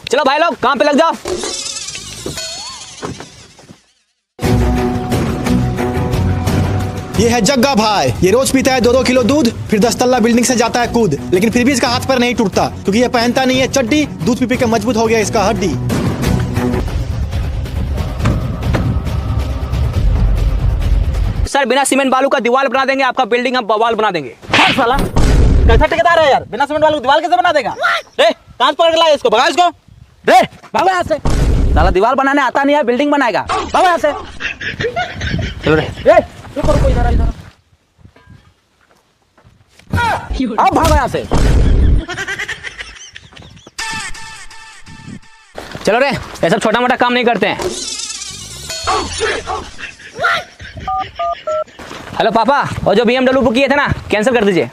चलो भाई लोग काम पे लग जाओ। ये है जग्गा भाई, ये रोज पीता है 2-2 किलो दूध, फिर 10 तल्ला बिल्डिंग से जाता है कूद, लेकिन फिर भी इसका हाथ पर नहीं टूटता क्योंकि ये पहनता नहीं है चड्डी। दूध पी पी के मजबूत हो गया इसका हड्डी। सर बिना सीमेंट बालू का दीवार बना देंगे, आपका बिल्डिंग हम बवाल बना देंगे। साला कैसा ठेकेदार है यार, बिना सीमेंट वाले दीवार कैसे बना देगा? रे कांच पकड़ के लाया इसको, भगा इसको। रे भागो यहाँ से, साला दीवार बनाने आता नहीं है, बिल्डिंग बनाएगा। भागो यहाँ से। चलो रे, रुको इधर इधर। अब भागो यहाँ से। चलो रे, ये सब छोटा मोटा काम नहीं करते हैं। हेलो पापा, और जो BMW बुक किए थे ना, कैंसिल कर दीजिए।